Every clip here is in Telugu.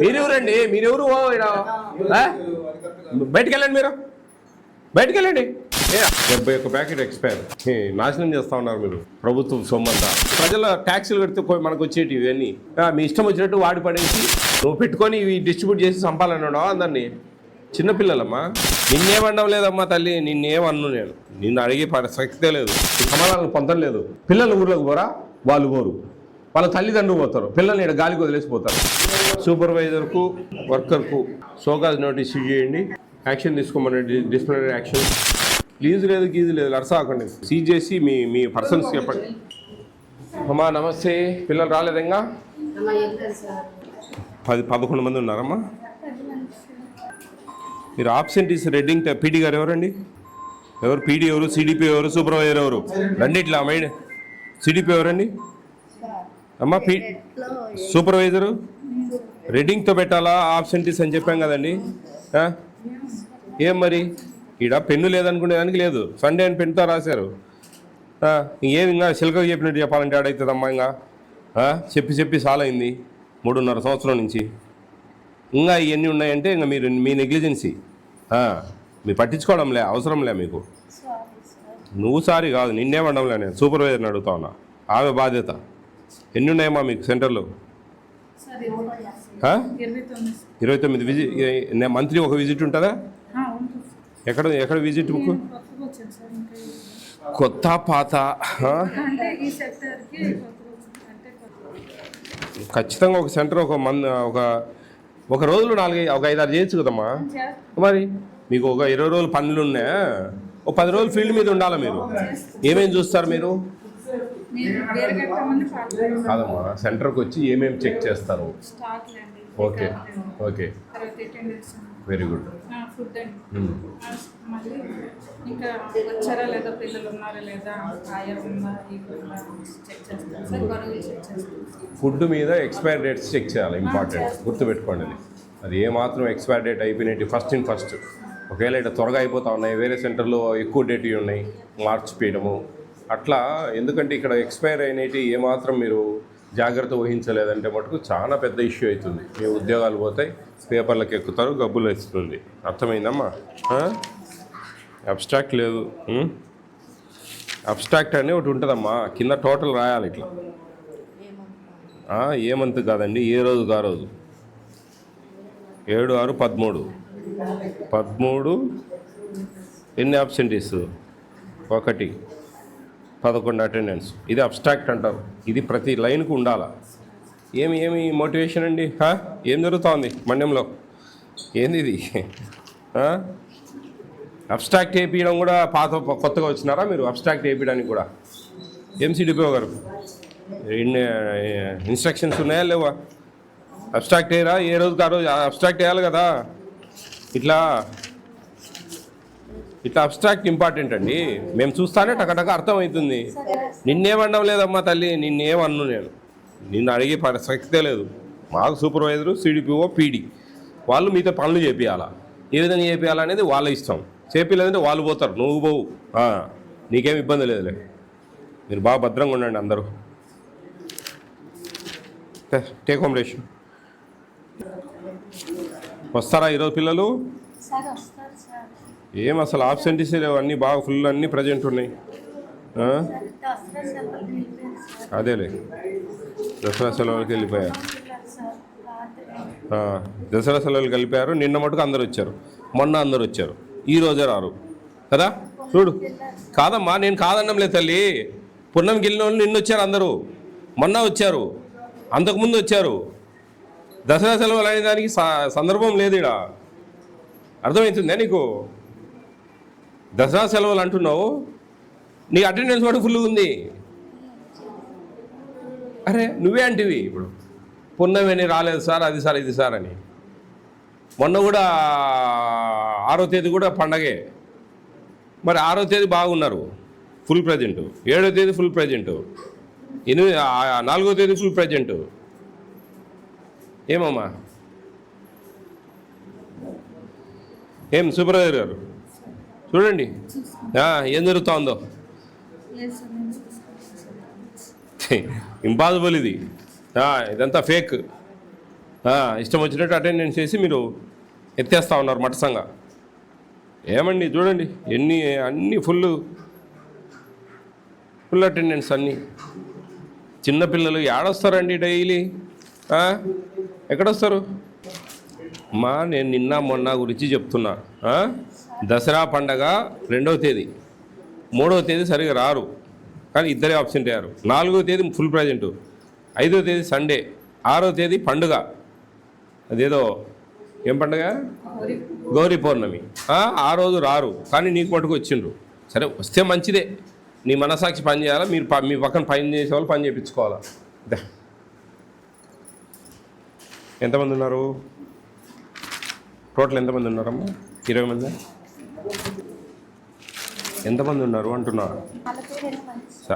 మీరెవరండి? మీరెవరు? బయటికి వెళ్ళండి, మీరు బయటికి వెళ్ళండి. 71 ప్యాకెట్ ఎక్స్పైర్. నాశనం చేస్తా ఉన్నారు మీరు ప్రభుత్వం సొమ్మంతా. ప్రజల ట్యాక్సీలు కడితే మనకు వచ్చేటి ఇవన్నీ మీ ఇష్టం వచ్చినట్టు వాడి పడేసి నువ్వు పెట్టుకొని ఇవి డిస్ట్రిబ్యూట్ చేసి చంపాలన్నావు అందరినీ. చిన్నపిల్లలమ్మా, నిన్నేమనడం లేదమ్మా తల్లి, నిన్నేమన్ను నేను. నిన్ను అడిగే ప్రసక్తే లేదు, సమాధానం పొందడం లేదు. పిల్లలు ఊర్లోకి పోరా, వాళ్ళు పోరు, వాళ్ళ తల్లిదండ్రులు పోతారు, పిల్లల్ని ఇక్కడ గాలికి వదిలేసిపోతారు. సూపర్వైజర్కు వర్కర్కు సోకాజ్ నోటీస్ ఇష్యూ చేయండి, యాక్షన్ తీసుకోమని, డిసిప్లినరీ యాక్షన్. లీజు లేదు, గీజు లేదు, అరసాకండి. సీజ్ చేసి మీ పర్సన్స్ చెప్పండి. అమ్మా నమస్తే. పిల్లలు రాలేదు ఇంకా? 11 మంది ఉన్నారమ్మా. మీరు ఆబ్సెంటీస్ రెడ్డింగ్ పీడీ గారు ఎవరండి? ఎవరు పీడీ ఎవరు, సిడిపి ఎవరు, సూపర్వైజర్ ఎవరు? రెండిట్లా మైండ్. సిడిపి ఎవరండి అమ్మా? సూపర్వైజరు రెడ్డింగ్తో పెట్టాలా ఆబ్సెంటీస్ అని చెప్పాం కదండి. ఏం మరి ఈడ పెన్ను లేదనుకునేదానికి లేదు, సండే అని పెన్నుతో రాశారు. ఏమి ఇంకా సిల్కగా చెప్పినట్టు చెప్పాలంటే ఆడవుతుందమ్మా. ఇంకా చెప్పి చాలా అయింది 3.5 సంవత్సరం నుంచి. ఇంకా ఇవన్నీ ఉన్నాయంటే ఇంకా మీ నెగ్లిజెన్సీ. మీరు పట్టించుకోవడంలే, అవసరంలే మీకు. నువ్వు సారీ కాదు, నిన్నేమనడంలే, నేను సూపర్వైజర్ని అడుగుతా ఉన్నా. ఆమె బాధ్యత. ఎన్ని ఉన్నాయమ్మా మీకు సెంటర్లో? 29 విజిట్. మంత్లీ ఒక విజిట్ ఉంటుందా? ఎక్కడ విజిట్ బుక్? కొత్త పాత ఖచ్చితంగా ఒక సెంటర్ ఒక రోజులో 5-6 చేయొచ్చు కదమ్మా. మరి మీకు ఒక 20 రోజులు పనులు ఉన్నాయా? ఒక 10 రోజులు ఫీల్డ్ మీద ఉండాలా మీరు. ఏమేమి చూస్తారు మీరు? కాదమ్మా, సెంటర్కి వచ్చి ఏమేమి చెక్ చేస్తారు? Okay okay, very good. Food మీద ఎక్స్పైరీ డేట్స్ చెక్ చేయాలి, ఇంపార్టెంట్, గుర్తుపెట్టుకోండి. అది ఏమాత్రం ఎక్స్పైరీ డేట్ అయిపోయినట్టు ఫస్ట్ ఒకవేళ ఇట్లా త్వరగా అయిపోతా ఉన్నాయి, వేరే సెంటర్లో ఎక్కువ డేట్ ఉన్నాయి, మార్చిపోయడము అట్లా. ఎందుకంటే ఇక్కడ ఎక్స్పైర్ అయినవి ఏమాత్రం మీరు జాగ్రత్త వహించలేదంటే మటుకు చాలా పెద్ద ఇష్యూ అవుతుంది. మీ ఉద్యోగాలు పోతాయి, పేపర్లకు ఎక్కుతారు, గబ్బులు వేస్తుంది. అర్థమైందమ్మా? అబ్స్ట్రాక్ట్ లేదు. అబ్స్ట్రాక్ట్ అని ఒకటి ఉంటుందమ్మా, కింద టోటల్ రాయాలి ఇట్లా. ఏ మంత్ కాదండి, ఏ రోజుకి ఆ రోజు. 7, 6, 13 ఎన్ని అబ్సెంటీస్? 1, 11 అటెండెన్స్. ఇది అబ్స్ట్రాక్ట్ అంటారు. ఇది ప్రతి లైన్కు ఉండాలా. ఏమి మోటివేషన్ అండి? ఏం జరుగుతోంది మండ్యంలో? ఏంది ఇది? అబ్స్ట్రాక్ట్ వేయించడం కూడా కొత్తగా వచ్చినారా మీరు? అబ్స్ట్రాక్ట్ వేయించడానికి కూడా ఎంసీడీపీఓ గారు ఇన్స్ట్రక్షన్స్ ఉన్నాయా లేవా? అబ్స్ట్రాక్ట్ వేయరా? ఏ రోజుకి ఆ రోజు అబ్స్ట్రాక్ట్ వేయాలి కదా. ఇట్లా అబ్స్ట్రాక్ట్ ఇంపార్టెంట్ అండి. మేము చూస్తానే టకటక అర్థమవుతుంది. నిన్నేమనడం లేదమ్మా తల్లి, నిన్నేమన్ను నేను. నిన్ను అడిగే ప్రసక్తే లేదు. మాకు సూపర్వైజరు, సిడిపిఓ, పీడీ వాళ్ళు మీతో పనులు చేపియాలా. ఏ విధంగా చేపియాలనేది వాళ్ళ ఇష్టం. చేపిలేదంటే వాళ్ళు పోతారు, నువ్వు పోవు. నీకేం ఇబ్బంది లేదులే. మీరు బాగా భద్రంగా ఉండండి అందరూ. Take home ration. వస్తారా ఈరోజు పిల్లలు? ఏం అసలు ఆబ్సెంటీసే లేవు, అన్నీ బాగా ఫుల్, అన్నీ ప్రజెంట్ ఉన్నాయి. అదేలే, దసరా సెలవులకి వెళ్ళిపోయారు. దసరా సెలవులకి వెళ్ళిపోయారు. నిన్న మటుకు అందరు వచ్చారు, మొన్న అందరు వచ్చారు, ఈ రోజే రారు కదా. చూడు, కాదమ్మా, నేను కాదన్నం లేదు తల్లి. పున్నంకి వెళ్ళిన వాళ్ళు నిన్న వచ్చారు, అందరూ మొన్న వచ్చారు, అంతకుముందు వచ్చారు. దసరా సెలవులు అనే దానికి సందర్భం లేదు ఇక్కడ. అర్థమవుతుందా నీకు? దసరా సెలవులు అంటున్నావు, నీ అటెండెన్స్ కూడా ఫుల్ ఉంది. అరే నువ్వే అంటివి ఇప్పుడు, పున్నమని రాలేదు సార్, అది సార్, ఇది సార్ అని. మొన్న కూడా 6వ తేదీ కూడా పండగే. మరి 6వ తేదీ బాగున్నారు, ఫుల్ ప్రజెంటు. 7వ తేదీ ఫుల్ ప్రజెంటు. 4వ తేదీ ఫుల్ ప్రజెంటు. ఏమమ్మా? ఏం సూపర్వైజర్ గారు చూడండి ఏం జరుగుతుందో. ఇంపాసిబుల్ ఇది, ఇదంతా ఫేక్. ఇష్టం వచ్చినట్టు అటెండెన్స్ చేసి మీరు ఎత్తేస్తూ ఉన్నారు మట్టసంగా. ఏమండి చూడండి అన్నీ ఫుల్ అటెండెన్స్ అన్నీ. చిన్నపిల్లలు ఏడొస్తారండి డైలీ? ఎక్కడొస్తారు అమ్మా? నేను నిన్న మొన్న గురించి చెప్తున్నా. దసరా పండగ 2వ తేదీ, 3వ తేదీ సరిగా రారు కానీ ఇద్దరే ఆబ్సెంట్ అయ్యారు. 4వ తేదీ ఫుల్ ప్రజెంట్, 5వ తేదీ సండే, 6వ తేదీ పండుగ. అదేదో ఏం పండుగ? గౌరీ పౌర్ణమి. ఆ రోజు రారు కానీ నీకు మటుకు వచ్చిండ్రు. సరే వస్తే మంచిదే, నీ మనసాక్షి పని చేయాలా, మీరు మీ పక్కన పని చేసే వాళ్ళు పని చేయించుకోవాలా. ఎంతమంది ఉన్నారు టోటల్? ఎంతమంది ఉన్నారమ్మా? 20 మంది? ఎంతమంది ఉన్నారు అంటున్నా?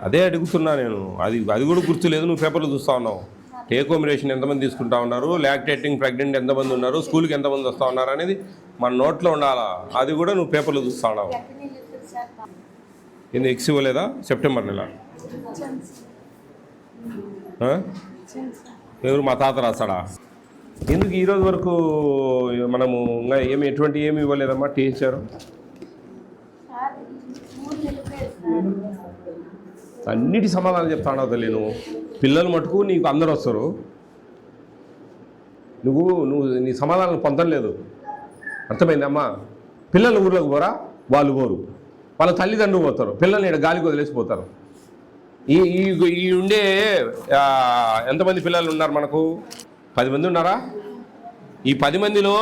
అదే అడుగుతున్నా నేను. అది కూడా గుర్తులేదు, నువ్వు పేపర్లో చూస్తూ ఉన్నావు. టేక్ హోమ్ రేషన్ ఎంతమంది తీసుకుంటా ఉన్నారు, లాక్టేటింగ్ ప్రెగ్నెంట్ ఎంతమంది ఉన్నారు, స్కూల్కి ఎంతమంది వస్తూ ఉన్నారు అనేది మన నోట్లో ఉండాలా. అది కూడా నువ్వు పేపర్లో చూస్తూ ఉన్నావు. ఇది ఎక్స్ ఇవ్వలేదా సెప్టెంబర్ నెల? ఎవరు మా తాత రాస్తాడా? ఎందుకు ఈరోజు వరకు మనము ఇంకా ఎటువంటి ఏమి ఇవ్వలేదమ్మా? టీచర్ అన్నిటి సమాధానం చెప్తాను తల్లి. నువ్వు పిల్లలు మటుకు నీకు అందరు వస్తారు, నువ్వు నీ సమాధానం పొందలేదు. అర్థమైందమ్మా? పిల్లలు ఊర్లోకి పోరా, వాళ్ళు పోరు, వాళ్ళ తల్లిదండ్రులు పోతారు, పిల్లల్ని ఇక్కడ గాలికి వదిలేసిపోతారు. ఈ ఉండే ఎంతమంది పిల్లలు ఉన్నారు మనకు? 10 మంది ఉన్నారా? ఈ 10 మందిలో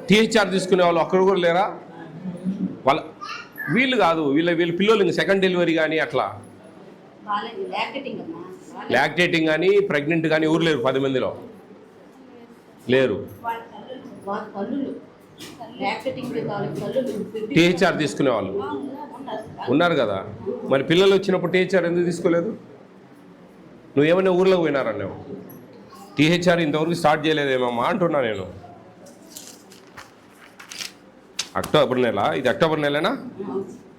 టీహెచ్ఆర్ తీసుకునే వాళ్ళు ఒక్కరు కూడా లేరా? వాళ్ళ వీళ్ళు కాదు, వీళ్ళ పిల్లలు ఇంక సెకండ్ డెలివరీ కానీ అట్లా లాక్టేటింగ్ కానీ ప్రెగ్నెంట్ కానీ ఊరు లేరు. 10 మందిలో లేరు. టీహెచ్ఆర్ తీసుకునే వాళ్ళు ఉన్నారు కదా. మరి పిల్లలు వచ్చినప్పుడు టీహెచ్ఆర్ ఎందుకు తీసుకోలేదు? నువ్వేమైనా ఊర్లోకి పోయినారన్నావు. టీహెచ్ఆర్ ఇంతవరకు స్టార్ట్ చేయలేదేమమ్మా అంటున్నా నేను. అక్టోబర్ నెల, ఇది అక్టోబర్ నెలనా?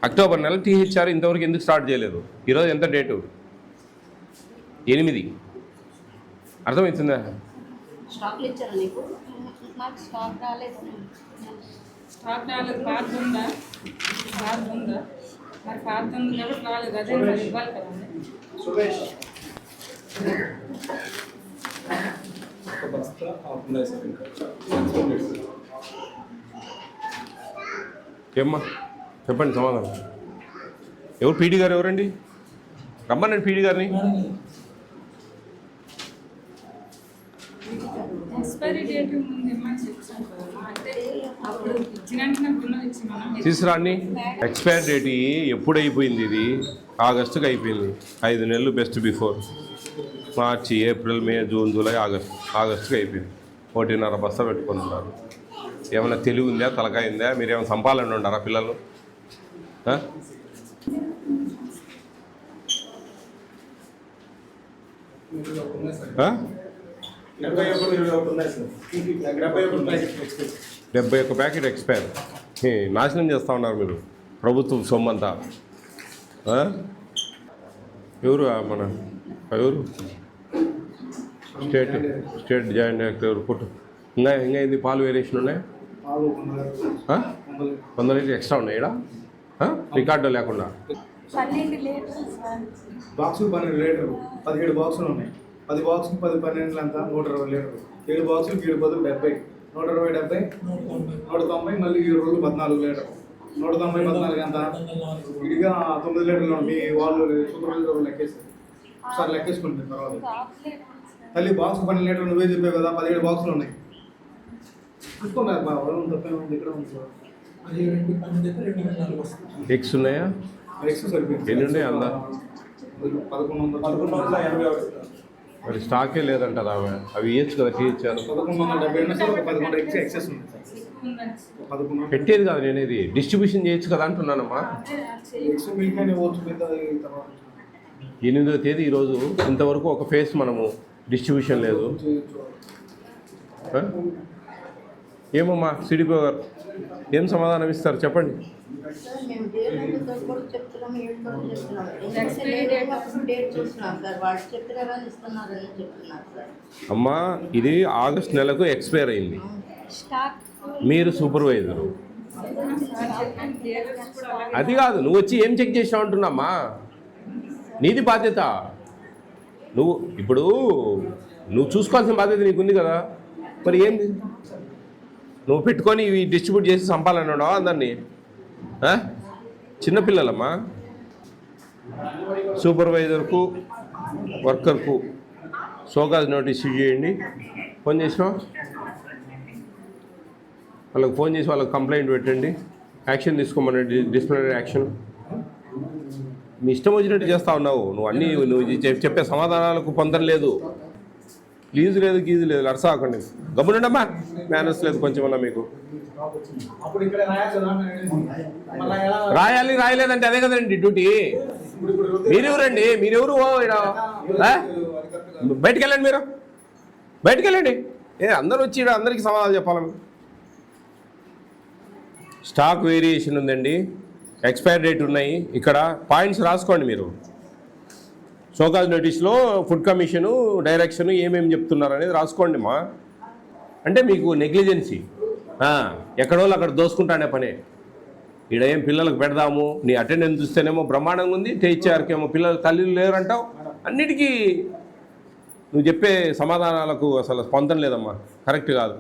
అక్టోబర్ నెల టీహెచ్ఆర్ ఇంతవరకు ఎందుకు స్టార్ట్ చేయలేదు? ఈరోజు ఎంత డేటు? 8. అర్థమవుతుందా? ఏమ్మా చెప్పండి సమాధానం. ఎవరు పీడీ గారు? ఎవరండి? రమ్మనండి పీడీ గారిని. తీసుకురాండి. ఎక్స్పైర్ డేట్ ఎప్పుడు అయిపోయింది? ఇది ఆగస్టుకి అయిపోయింది. 5 నెలలు బెస్ట్ బిఫోర్. మార్చి, ఏప్రిల్, మే, జూన్, జూలై, ఆగస్టుకి అయిపోయింది. 1.5 బస్తా పెట్టుకొని ఉన్నారు. ఏమైనా తెలివి ఉందా, తలకాయ ఉందా? మీరేమైనా సంపాలని ఉండారా పిల్లలు? డెబ్బై ఒక్క ప్యాకెట్ ఎక్స్పైర్. నాశనం చేస్తూ ఉన్నారు మీరు ప్రభుత్వం సొమ్మంతా. ఎవరు మన ఎవరు? స్టేట్ జాయింట్ డైరెక్టర్ ఎవరు? పుట్టు ఇంకా ఏంది? పాలు వేరియేషన్ ఉన్నాయి, 100 లీటర్ ఎక్స్ట్రా ఉన్నాయి ఇక్కడ రికార్డు లేకుండా. 12 లీటర్లు బాక్సు 12 లీటర్లు, 17 బాక్సులు ఉన్నాయి. 10 బాక్సులు 10 12 అంతా 120 లీటర్లు. 7 బాక్సులు 7 బదులు 70, 120 70, 190, మళ్ళీ 7 రోజులు 14 లీటర్లు. 190 14 అంతా ఇదిగా 9 లీటర్లు. మీ వాళ్ళు సూపర్వైజర్ లెక్కేస్తారు, ఒకసారి లెక్కేసుకుంటారు తర్వాత. తల్లి బాక్స్ 12 లీటర్లు నువ్వే చెప్పావు కదా, 17 బాక్సులు ఉన్నాయి. చూసుకున్నారు బాబు, తప్పే ఉంది. ఇక్కడ ఉంది ఎగ్స్ ఉన్నాయా? ఎగ్స్ సరిపోయింది. ఎన్ని ఉన్నాయి? 1180. మరి స్టాకే లేదంట ఆమె. అవి ఇవ్వచ్చు కదా, తీయించారు. 1170 ఎగ్స్ ఎక్సెస్ ఉంది. పెట్టేది కాదు నేను, ఇది డిస్ట్రిబ్యూషన్ చేయొచ్చు కదా అంటున్నానమ్మా. 8వ తేదీ ఈరోజు, ఇంతవరకు ఒక ఫేస్ మనము డిస్ట్రిబ్యూషన్ లేదు. ఏమమ్మా సిడిపో గారు ఏం సమాధానం ఇస్తారు చెప్పండి. సార్ మేము డేట్ కూడా చెప్తున్నాం, ఏడు కూడా చెప్తున్నాం. ఎందుకంటే నేను అప్పుడు డేట్ చూస్తున్నాం సార్, వాళ్ళు చెప్పినారని ఇస్తున్నారని చెప్తున్నారు సార్. అమ్మా ఇది ఆగస్ట్ నెలకు ఎక్స్పైర్ అయింది. స్టాక్ మీరు సూపర్వైజరు. అది కాదు, నువ్వు వచ్చి ఏం చెక్ చేసావు అంటున్నామ్మా, నీది బాధ్యత. నువ్వు ఇప్పుడు నువ్వు చూసుకోవాల్సిన బాధ్యత నీకుంది కదా, మరి ఏంది నువ్వు పెట్టుకొని ఇవి డిస్ట్రిబ్యూట్ చేసి చంపాలన్నావా అందరినీ? చిన్నపిల్లలమ్మా. సూపర్వైజర్కు వర్కర్కు షోకాజ్ నోటీస్ ఇష్యూ చేయండి. ఫోన్ చేసినావా? వాళ్ళకి ఫోన్ చేసి వాళ్ళకి కంప్లైంట్ పెట్టండి, యాక్షన్ తీసుకోమనండి, డిసిప్లినరీ యాక్షన్. మీ ఇష్టం వచ్చినట్టు చేస్తా ఉన్నావు నువ్వు. అన్నీ నువ్వు చెప్పే సమాధానాలకు పొందడం లేదు, ప్లీజ్ లేదు, గీజు లేదు, అరసాకండి. గమ్మునుండమ్మా, మేనర్స్ లేదు కొంచెమన్నా మీకు. అప్పుడు ఇక్కడ రాయాలి కదా, మళ్ళీ ఎలా రాయాలి రాయలేదంటే అదే కదండి డ్యూటీ. మీరెవరండి? మీరెవరు? బయటికి వెళ్ళండి, మీరు బయటికి వెళ్ళండి. అందరూ వచ్చి అందరికీ సమాధానం చెప్పాలి. మీరు స్టాక్ వేరియేషన్ ఉందండి, ఎక్స్పైరీ డేట్ ఉన్నాయి, ఇక్కడ పాయింట్స్ రాసుకోండి మీరు. షోకాజ్ నోటీస్లో ఫుడ్ కమిషను డైరెక్షన్ ఏమేమి చెప్తున్నారు అనేది రాసుకోండి మా. అంటే మీకు నెగ్లిజెన్సీ, ఎక్కడో అక్కడ దోసుకుంటానే పనే. ఈడ ఏం పిల్లలకు పెడదాము, నీ అటెండెన్స్ చూస్తేనేమో బ్రహ్మాండంగా ఉంది, టీచర్కి ఏమో పిల్లలు తల్లిలు లేరంటావు. అన్నిటికీ నువ్వు చెప్పే సమాధానాలకు అసలు స్పందన లేదమ్మా, కరెక్ట్ కాదు.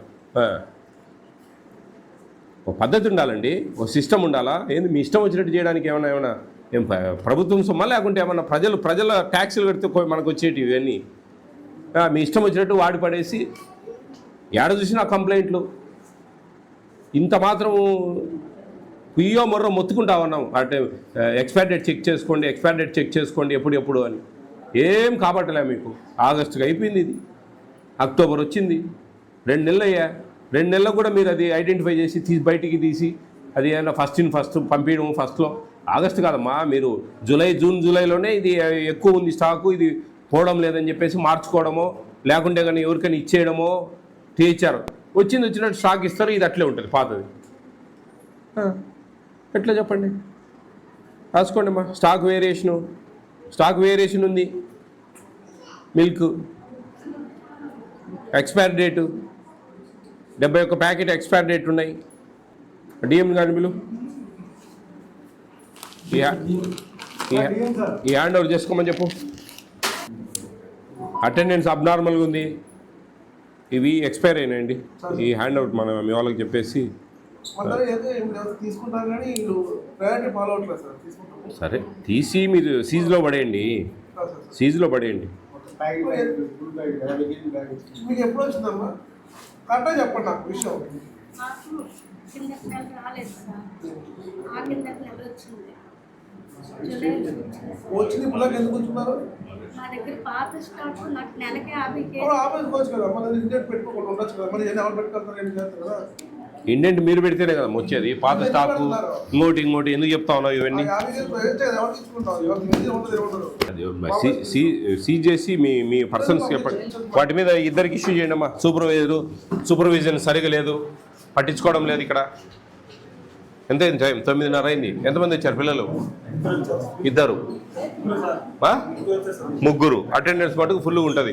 ఒక పద్ధతి ఉండాలండి, ఒక సిస్టమ్ ఉండాలా. ఏంది మీ ఇష్టం వచ్చినట్టు చేయడానికి ఏమైనా ఏం ప్రభుత్వం సొమ్మా, లేకుంటే ఏమన్నా ప్రజల ట్యాక్సులు కడితే మనకు వచ్చేటివి ఇవన్నీ. మీ ఇష్టం వచ్చినట్టు వాడి పడేసి ఏడ చూసినా కంప్లైంట్లు. ఇంత మాత్రం కుయ్యో మొర్రో మొత్తుకుంటా ఉన్నాం అంటే ఎక్స్పైరీ డేట్ చెక్ చేసుకోండి, ఎక్స్పైరీ డేట్ చెక్ చేసుకోండి ఎప్పుడు అని. ఏం కాబట్టలే మీకు. ఆగస్టుకి అయిపోయింది, ఇది అక్టోబర్ వచ్చింది, 2 నెలలు అయ్యా. 2 నెలలకు కూడా మీరు అది ఐడెంటిఫై చేసి బయటికి తీసి అది ఏమైనా ఫస్ట్ పంపించడం ఫస్ట్లో. ఆగస్టు కాదమ్మా, మీరు జూన్ జూలైలోనే ఇది ఎక్కువ ఉంది స్టాకు, ఇది పోవడం లేదని చెప్పేసి మార్చుకోవడమో, లేకుంటే కానీ ఎవరికైనా ఇచ్చేయడమో టీచర్ వచ్చినట్టు స్టాక్ ఇస్తారు. ఇది అట్లే ఉంటుంది పాతది. ఎట్లా చెప్పండి, రాసుకోండి అమ్మా. స్టాక్ వేరియేషన్ ఉంది, milk expiry date 71 packet expiry date ఉన్నాయి. డిఎం గారి బిల్లు ఈ హ్యాండ్ ఓవర్ చేసుకోమని చెప్పు. అటెండెన్స్ అబ్నార్మల్గా ఉంది, ఇవి ఎక్స్పైర్ అయినాయండి. ఈ హ్యాండ్ అవుట్ మనం మీ వాళ్ళకి చెప్పేసి సరే తీసి మీరు సీజ్లో పడేయండి. మీకు ఎప్పుడు వచ్చిందమ్మా కరెక్ట్గా చెప్పండి నాకు విషయం. నాకు కిందకి నెల రాలేదు సార్, ఆ కిందకి నెల వచ్చింది, జూలై వచ్చింది. వచ్చింది పిల్లలకి ఎందుకు వచ్చున్నారు? మా దగ్గర పాత స్టాక్ నాకు నెలకి 50 కేజీ. ఆఫీస్కి వచ్చు కదా, మన ఇండెంట్ పెట్టుకోకుండా ఉండొచ్చు కదా, మరి ఎవరు పెట్టుకుంటారు ఏం చేస్తారు కదా. ఇండెంట్ మీరు పెడితేనే కదా వచ్చేది. పాత స్టాకు ఇంకోటి ఎందుకు చెప్తా ఉన్నావు ఇవన్నీ? అది సీజ్ చేసి మీ పర్సన్స్ చెప్పండి, వాటి మీద ఇద్దరికి ఇష్యూ చేయండి అమ్మా. సూపర్విజన్ సరిగా లేదు, పట్టించుకోవడం లేదు. ఇక్కడ ఎంత అయింది టైం? 9:30 అయింది. ఎంతమంది వచ్చారు పిల్లలు? 2, 3, అటెండెన్స్ మటుకు ఫుల్గా ఉంటుంది.